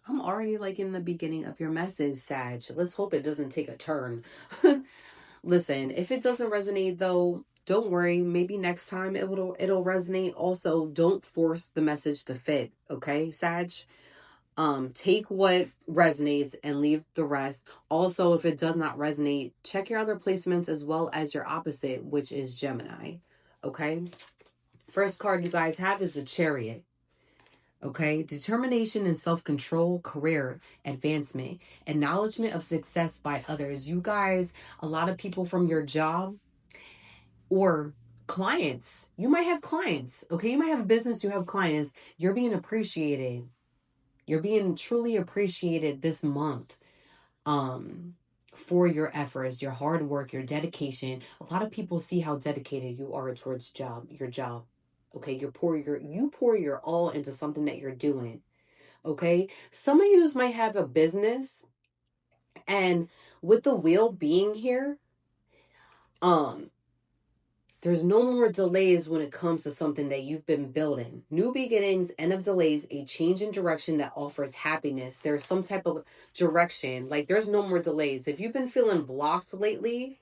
I'm already like in the beginning of your message, Sag. Let's hope it doesn't take a turn. Listen, if it doesn't resonate though, don't worry. Maybe next time it'll resonate. Also, don't force the message to fit, okay, Sag? Take what resonates and leave the rest. Also, if it does not resonate, check your other placements as well as your opposite, which is Gemini. Okay? First card you guys have is the Chariot. Okay, determination and self-control, career advancement, acknowledgement of success by others. You guys, a lot of people from your job or clients, you might have clients. Okay, you might have a business, you have clients. You're being appreciated. You're being truly appreciated this month for your efforts, your hard work, your dedication. A lot of people see how dedicated you are towards your job. Okay, you pour your all into something that you're doing. Okay, some of you might have a business, and with the wheel being here, there's no more delays when it comes to something that you've been building. New beginnings, end of delays, a change in direction that offers happiness. There's some type of direction. Like, there's no more delays. If you've been feeling blocked lately,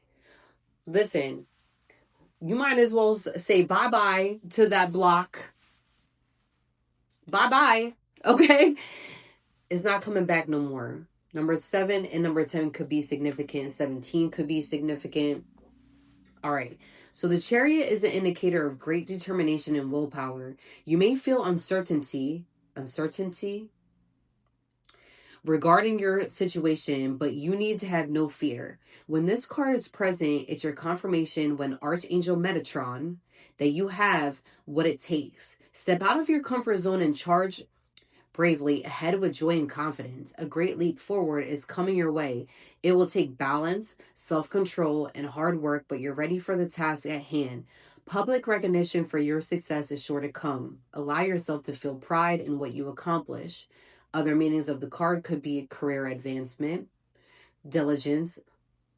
listen, you might as well say bye-bye to that block. Bye-bye. Okay? It's not coming back no more. Number 7 and number 10 could be significant. 17 could be significant. All right. So the Chariot is an indicator of great determination and willpower. You may feel uncertainty regarding your situation, but you need to have no fear. When this card is present, it's your confirmation when Archangel Metatron that you have what it takes. Step out of your comfort zone and charge bravely ahead with joy and confidence. A great leap forward is coming your way. It will take balance, self-control, and hard work, but you're ready for the task at hand. Public recognition for your success is sure to come. Allow yourself to feel pride in what you accomplish. Other meanings of the card could be career advancement, diligence,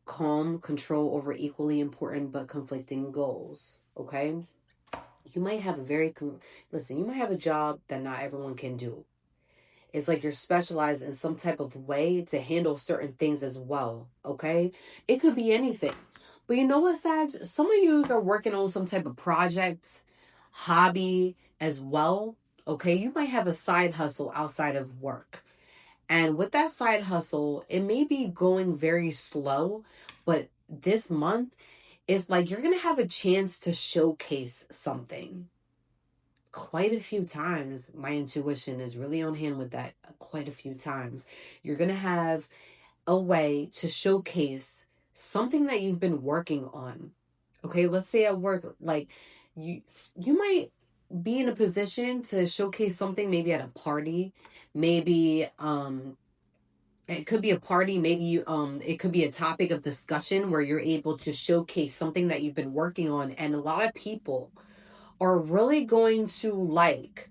calm, control over equally important but conflicting goals. Okay? You might have you might have a job that not everyone can do. It's like you're specialized in some type of way to handle certain things as well, okay? It could be anything. But you know what, Sag? Some of you are working on some type of project, hobby as well, okay? You might have a side hustle outside of work. And with that side hustle, it may be going very slow, but this month, it's like you're going to have a chance to showcase something quite a few times. My intuition is really on hand with that. Quite a few times you're gonna have a way to showcase something that you've been working on. Okay, let's say at work, like you might be in a position to showcase something, maybe at a party, maybe it could be a party, maybe it could be a topic of discussion where you're able to showcase something that you've been working on, and a lot of people are really going to like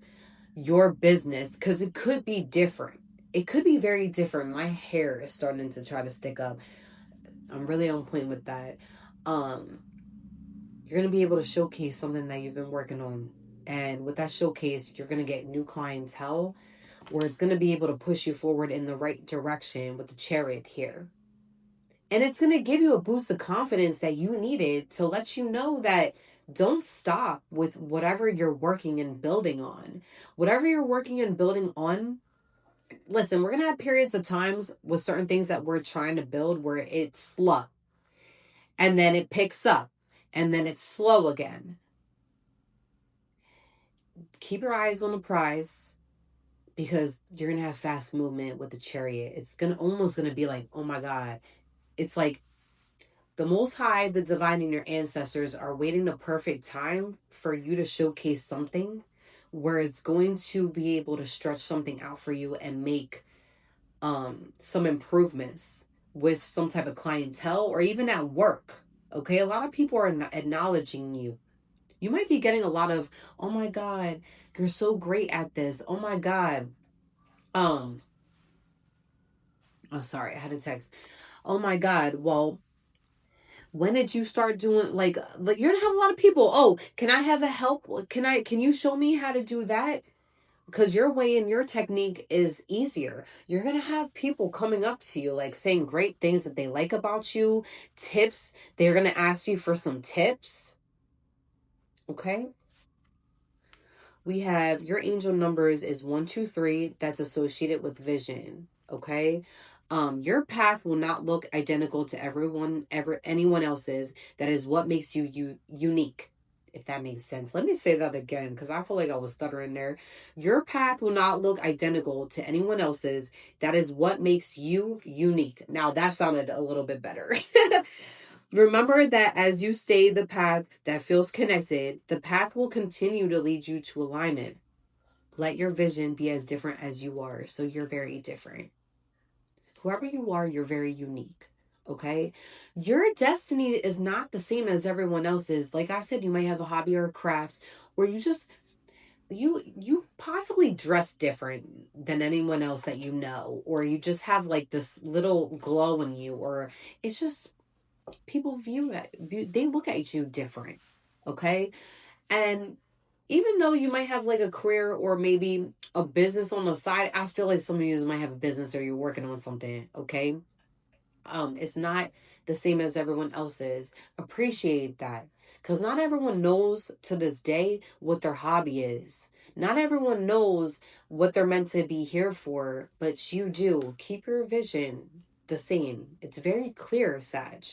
your business because it could be different. It could be very different. My hair is starting to try to stick up. I'm really on point with that. You're going to be able to showcase something that you've been working on. And with that showcase, you're going to get new clientele where it's going to be able to push you forward in the right direction with the Chariot here. And it's going to give you a boost of confidence that you needed to let you know that don't stop with whatever you're working and building on. Whatever you're working and building on, listen, we're going to have periods of times with certain things that we're trying to build where it's slow. And then it picks up. And then it's slow again. Keep your eyes on the prize because you're going to have fast movement with the Chariot. It's almost going to be like, oh my God. It's like the Most High, the divine, and your ancestors are waiting the perfect time for you to showcase something where it's going to be able to stretch something out for you and make some improvements with some type of clientele or even at work. Okay, a lot of people are acknowledging you. You might be getting a lot of, oh my God, you're so great at this. Oh my God. Oh, sorry, I had a text. Oh my God. Well, when did you start doing like you're gonna have a lot of people, oh, can I have a help, can you show me how to do that? because your way and your technique is easier. You're going to have people coming up to you, like saying great things that they like about you, tips. They're going to ask you for some tips. Okay. We have your angel numbers is 123. That's associated with vision. Okay. Your path will not look identical to anyone else's. That is what makes you unique. If that makes sense. Let me say that again, because I feel like I was stuttering there. Your path will not look identical to anyone else's. That is what makes you unique. Now that sounded a little bit better. Remember that as you stay the path that feels connected, the path will continue to lead you to alignment. Let your vision be as different as you are. So you're very different. Whoever you are, you're very unique. Okay? Your destiny is not the same as everyone else's. Like I said, you might have a hobby or a craft, or you possibly dress different than anyone else that you know, or you just have like this little glow in you, or it's just people they look at you different. Okay? And even though you might have like a career or maybe a business on the side, I feel like some of you might have a business or you're working on something. Okay? It's not the same as everyone else's. Appreciate that, because not everyone knows to this day what their hobby is. Not everyone knows what they're meant to be here for, but you do. Keep your vision the same. It's very clear, Sag.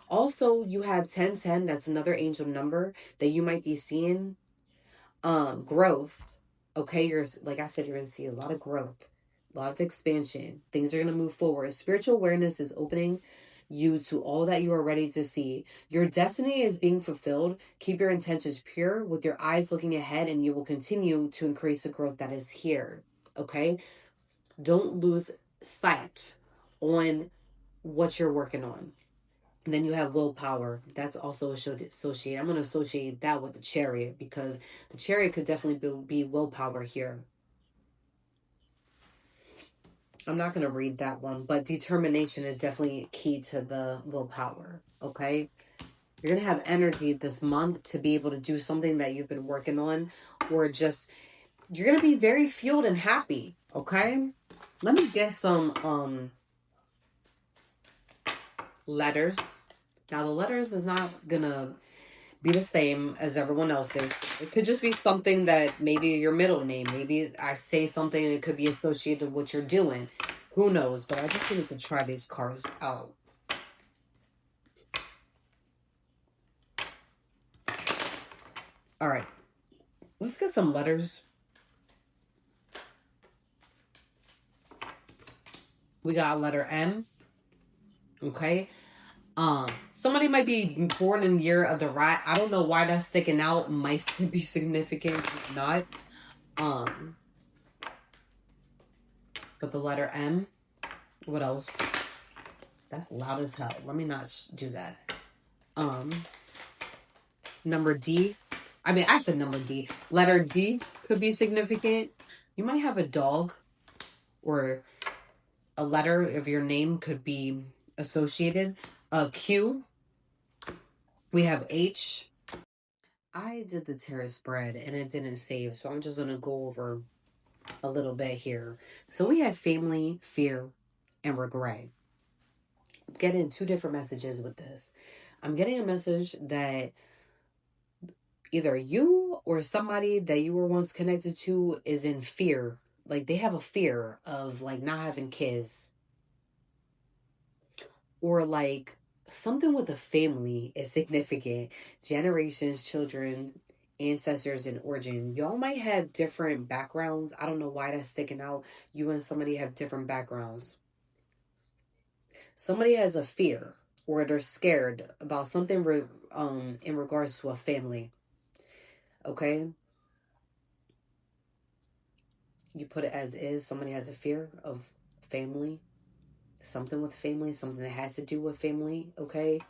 Also, you have 1010. That's another angel number that you might be seeing. Growth. Okay, you're, like I said, you're going to see a lot of growth, a lot of expansion. Things are going to move forward. Spiritual awareness is opening you to all that you are ready to see. Your destiny is being fulfilled. Keep your intentions pure with your eyes looking ahead, and you will continue to increase the growth that is here. Okay? Don't lose sight on what you're working on. And then you have willpower. That's also associated. I'm going to associate that with the Chariot, because the Chariot could definitely be willpower here. I'm not going to read that one, but determination is definitely key to the willpower. Okay? You're going to have energy this month to be able to do something that you've been working on, or just, you're going to be very fueled and happy. Okay? Let me get some letters. Now, the letters is not going to be the same as everyone else's. It could just be something that maybe your middle name. Maybe I say something and it could be associated with what you're doing. Who knows? But I just needed to try these cards out. All right. Let's get some letters. We got letter M. Okay. Somebody might be born in the year of the rat. I don't know why that's sticking out. Might be significant, if not. But the letter M. What else? That's loud as hell. Let me not do that. Number D. I said number D. Letter D could be significant. You might have a dog, or a letter of your name could be associated. Q. We have H. I did the tarot spread and it didn't save, so I'm just going to go over a little bit here. So we have family, fear, and regret. I'm getting two different messages with this. I'm getting a message that either you or somebody that you were once connected to is in fear. Like they have a fear of like not having kids. Or like something with a family is significant. Generations, children, ancestors, and origin. Y'all might have different backgrounds. I don't know why that's sticking out. You and somebody have different backgrounds. Somebody has a fear or they're scared about something in regards to a family. Okay? You put it as is. Somebody has a fear of family. Something with family. Something that has to do with family. Okay?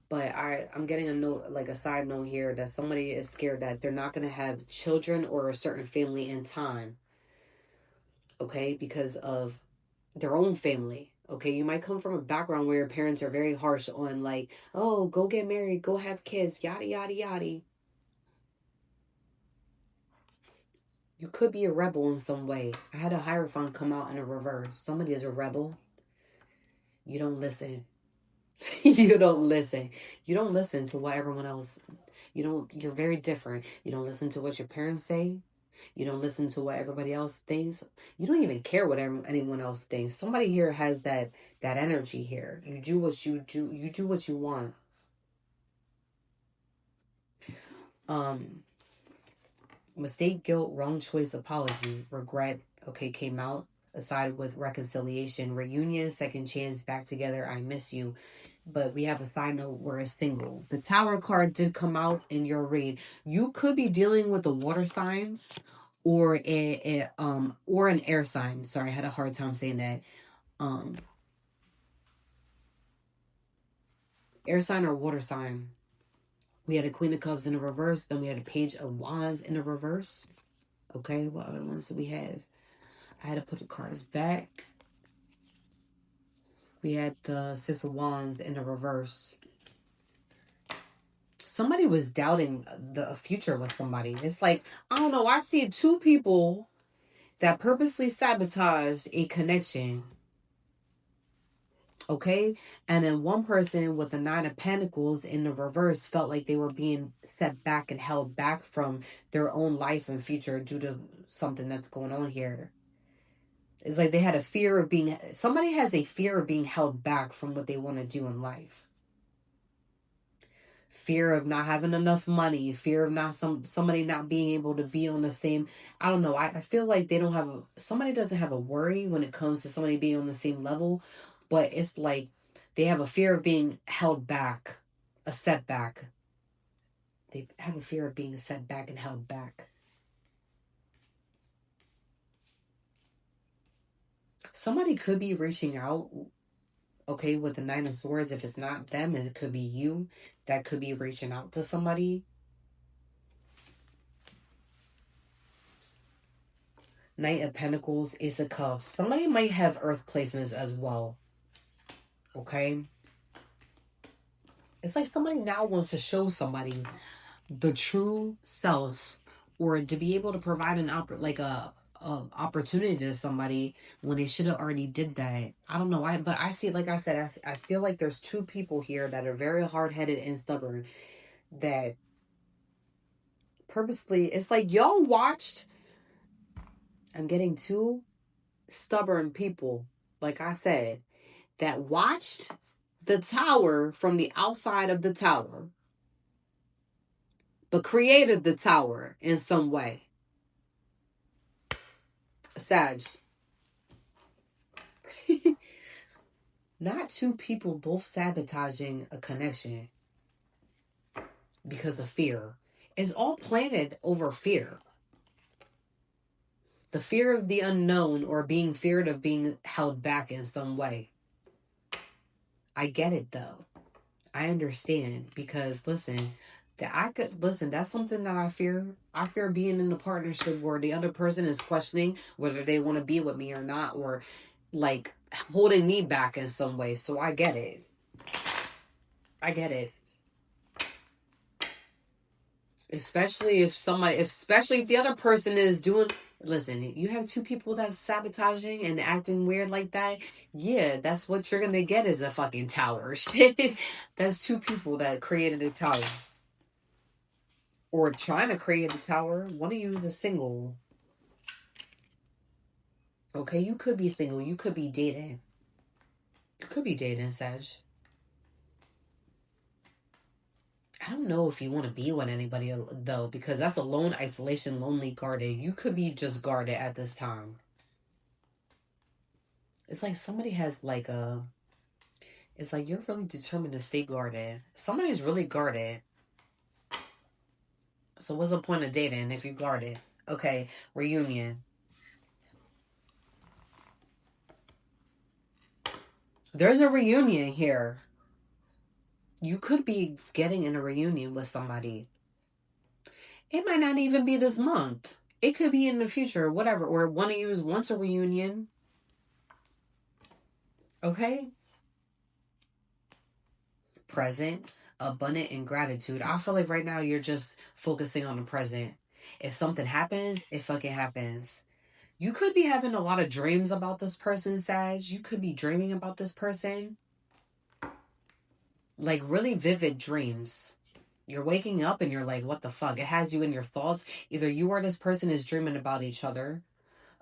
But I'm getting a note, like a side note here, that somebody is scared that they're not going to have children or a certain family in time. Okay? Because of their own family. Okay? You might come from a background where your parents are very harsh on like, oh, go get married, go have kids, yada, yada, yada. You could be a rebel in some way. I had a Hierophant come out in a reverse. Somebody is a rebel. You don't listen. You don't listen. You don't listen to what everyone else. You're very different. You don't listen to what your parents say. You don't listen to what everybody else thinks. You don't even care what anyone else thinks. Somebody here has that energy here. You do what you do. You do what you want. Mistake, guilt, wrong choice, apology, regret. Okay, came out. Aside with reconciliation, reunion, second chance, back together. I miss you. But we have a side note where it's single. The Tower card did come out in your read. You could be dealing with a water sign or or an air sign. Sorry, I had a hard time saying that. Um Air sign or water sign. We had a Queen of Cups in the reverse, then we had a Page of Wands in the reverse. Okay, what other ones do we have? I had to put the cards back. We had the Six of Wands in the reverse. Somebody was doubting the future with somebody. It's like, I don't know, I see two people that purposely sabotaged a connection. Okay? And then one person with the Nine of Pentacles in the reverse felt like they were being set back and held back from their own life and future due to something that's going on here. It's like they had a fear of being, somebody has a fear of being held back from what they want to do in life. Fear of not having enough money, fear of not somebody not being able to be on the same, I don't know. I feel like they don't have somebody doesn't have a worry when it comes to somebody being on the same level, but it's like they have a fear of being held back, a setback. They have a fear of being set back and held back. Somebody could be reaching out, okay, with the Nine of Swords. If it's not them, it could be you that could be reaching out to somebody. Knight of Pentacles, Ace of Cups. Somebody might have Earth placements as well. Okay? It's like somebody now wants to show somebody the true self, or to be able to provide an opportunity to somebody when they should have already did that. I don't know. But I see, like I said, I feel like there's two people here that are very hard-headed and stubborn that purposely, it's like y'all watched. I'm getting two stubborn people, like I said, that watched the tower from the outside of the tower, but created the tower in some way. Sag. Not two people both sabotaging a connection because of fear. It's all planted over fear. The fear of the unknown, or being feared of being held back in some way. I get it though. I understand, because listen, that's something that I fear. I fear being in a partnership where the other person is questioning whether they want to be with me or not, or like holding me back in some way. So I get it. I get it. Especially if the other person is doing, listen, you have two people that's sabotaging and acting weird like that. Yeah, that's what you're gonna get, is a fucking tower. Shit. That's two people that created a tower. Or trying to create a tower. One of you is a single. Okay, you could be single. You could be dating. You could be dating, Sag. I don't know if you want to be with anybody though, because that's a lone, isolation, lonely, guarded. You could be just guarded at this time. It's like somebody has like a, it's like you're really determined to stay guarded. Somebody's really guarded. So what's the point of dating if you guarded? Okay, reunion. There's a reunion here. You could be getting in a reunion with somebody. It might not even be this month. It could be in the future, whatever. Or one of you wants a reunion. Okay? Present, abundant, and gratitude. I feel like right now you're just focusing on the present. If something happens, it fucking happens. You could be having a lot of dreams about this person, Sag. You could be dreaming about this person. Like really vivid dreams. You're waking up and you're like, what the fuck? It has you in your thoughts. Either you or this person is dreaming about each other,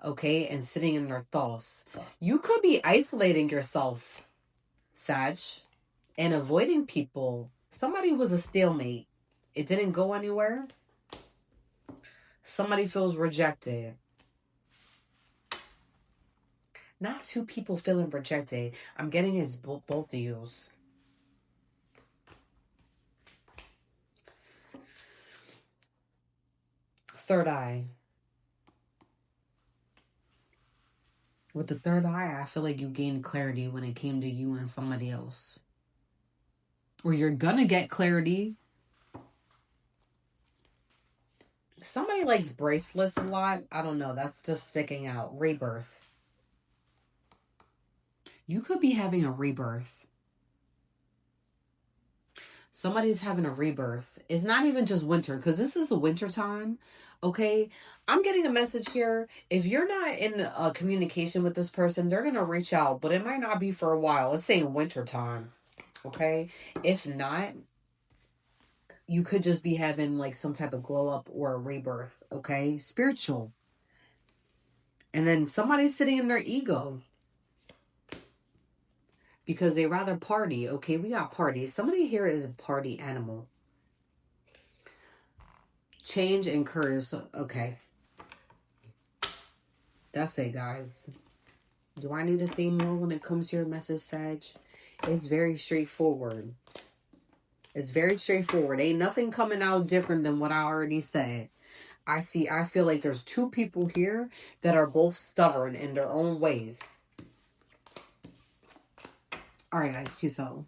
okay, and sitting in their thoughts. You could be isolating yourself, Sag, and avoiding people. Somebody was a stalemate. It didn't go anywhere. Somebody feels rejected. Not two people feeling rejected. I'm getting it's both of yous. Third eye. With the third eye, I feel like you gained clarity when it came to you and somebody else. Or you're gonna get clarity. Somebody likes bracelets a lot. I don't know. That's just sticking out. Rebirth. You could be having a rebirth. Somebody's having a rebirth. It's not even just winter, because this is the winter time. Okay, I'm getting a message here. If you're not in communication with this person, they're gonna reach out, but it might not be for a while. Let's say winter time. Okay, if not, you could just be having like some type of glow up or a rebirth. Okay, spiritual. And then somebody's sitting in their ego because they rather party. Okay, we got parties. Somebody here is a party animal. Change and curse. Okay. That's it, guys. Do I need to say more when it comes to your message, Sag? It's very straightforward. It's very straightforward. Ain't nothing coming out different than what I already said. I feel like there's two people here that are both stubborn in their own ways. All right, guys. Peace out.